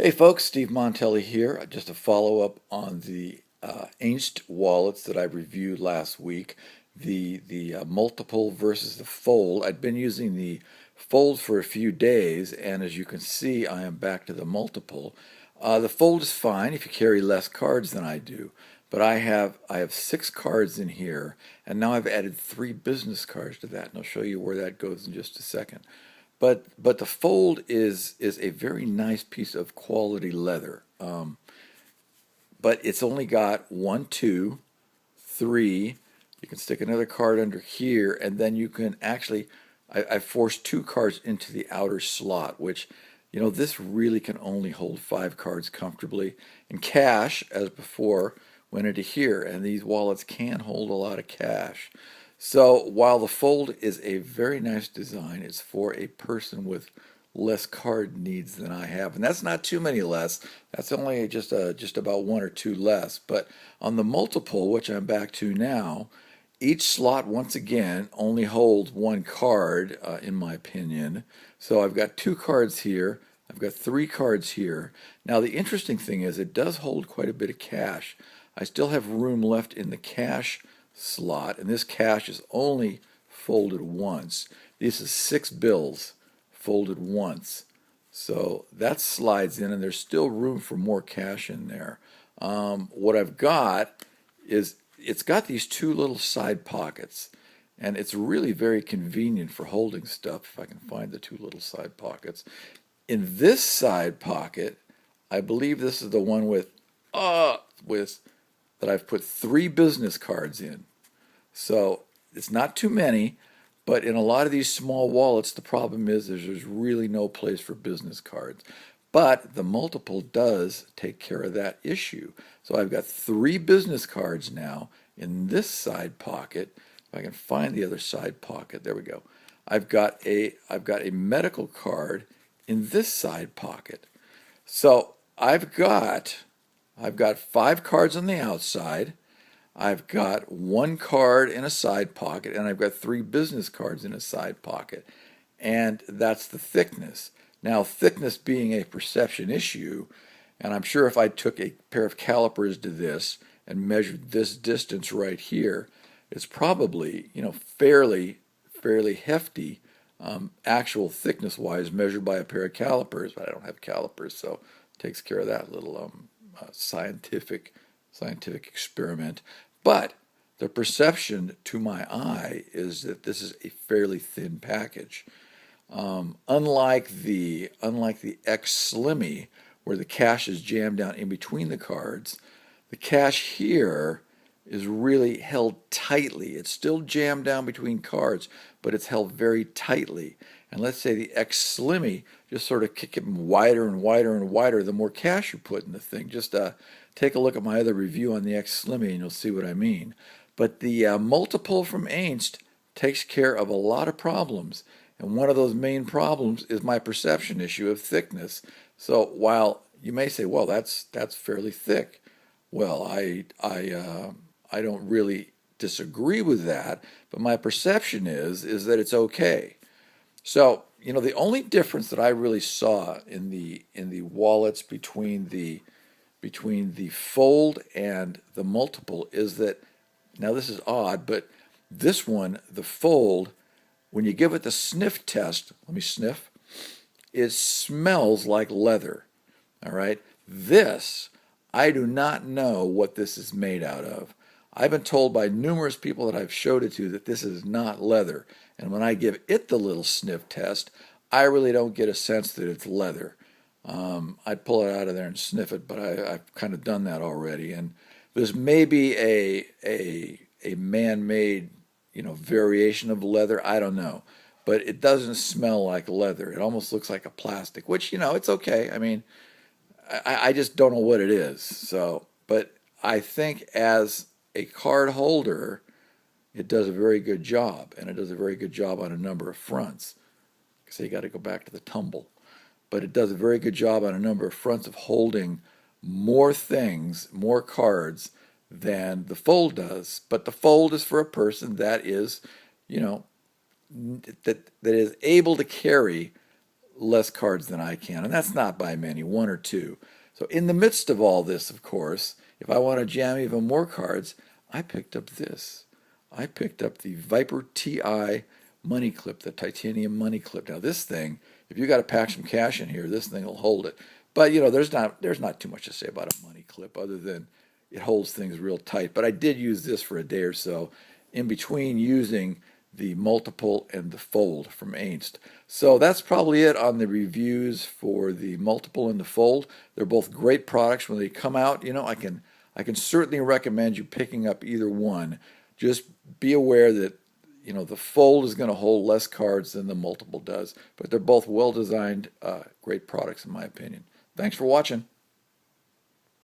Hey folks, Steve Montelli here. Just a follow-up on the Ainste wallets that I reviewed last week. The multiple versus the fold. I'd been using the fold for a few days, and as you can see, I am back to the multiple. The fold is fine if you carry less cards than I do, but I have 6 cards in here, and now I've added 3 business cards to that, and I'll show you where that goes in just a second. But the fold is a very nice piece of quality leather. But it's only got one, two, three. You can stick another card under here, and then you can actually. I forced 2 cards into the outer slot, which, this really can only hold 5 cards comfortably. And cash, as before, went into here, and these wallets can hold a lot of cash. So while the fold is a very nice design, it's for a person with less card needs than I have, and that's not too many less. That's only just about one or two less. But on the multiple, which I'm back to now, each slot once again only holds 1 card, in my opinion. So I've got 2 cards here. I've got 3 cards here. Now the interesting thing is it does hold quite a bit of cash. I still have room left in the cash slot, and this cash is only folded once. This is 6 bills folded once. So that slides in, and there's still room for more cash in there. What I've got is it's got these 2 little side pockets, and it's really very convenient for holding stuff if I can find the 2 little side pockets. In this side pocket, I believe this is the one with that I've put 3 business cards in. So it's not too many, but in a lot of these small wallets, the problem is there's really no place for business cards. But the multiple does take care of that issue. So I've got 3 business cards now in this side pocket. If I can find the other side pocket, there we go. I've got a medical card in this side pocket. So I've got 5 cards on the outside. I've got 1 card in a side pocket, and I've got 3 business cards in a side pocket. And that's the thickness. Now, thickness being a perception issue, and I'm sure if I took a pair of calipers to this and measured this distance right here, it's probably, fairly hefty, actual thickness-wise measured by a pair of calipers, but I don't have calipers, so it takes care of that little scientific experiment. But the perception to my eye is that this is a fairly thin package. Unlike the X Slimmy, where the cash is jammed down in between the cards, the cash here is really held tightly. It's still jammed down between cards, but it's held very tightly. And let's say the X Slimmy just sort of kick it wider and wider and wider the more cash you put in the thing. Just take a look at my other review on the X Slimmy and you'll see what I mean. But the multiple from Ainste takes care of a lot of problems. And one of those main problems is my perception issue of thickness. So while you may say, well, that's fairly thick. Well, I don't really disagree with that, but my perception is that it's okay. So, the only difference that I really saw in the wallets between the fold and the multiple is that, now this is odd, but this one, the fold, when you give it the sniff test, let me sniff, it smells like leather. All right? This, I do not know what this is made out of. I've been told by numerous people that I've showed it to that this is not leather. And when I give it the little sniff test, I really don't get a sense that it's leather. I'd pull it out of there and sniff it, but I've kind of done that already. And there's maybe a man-made, variation of leather. I don't know. But it doesn't smell like leather. It almost looks like a plastic, which, it's okay. I mean, I just don't know what it is. So, but I think as a card holder, it does a very good job, and it does a very good job on a number of fronts. So you got to go back to the tumble. But it does a very good job on a number of fronts of holding more things, more cards than the fold does. But the fold is for a person that is, that is able to carry less cards than I can, and that's not by many, one or two. So in the midst of all this, of course, if I want to jam even more cards, I picked up this. I picked up the Viper TI money clip, the titanium money clip. Now this thing, if you got to pack some cash in here, this thing will hold it. But you know, there's not too much to say about a money clip other than it holds things real tight. But I did use this for a day or so in between using the multiple and the fold from Ainste. So that's probably it on the reviews for the multiple and the fold. They're both great products when they come out. You know, I can certainly recommend you picking up either one. Just be aware that the fold is going to hold less cards than the multiple does, but they're both well designed, great products in my opinion. Thanks for watching.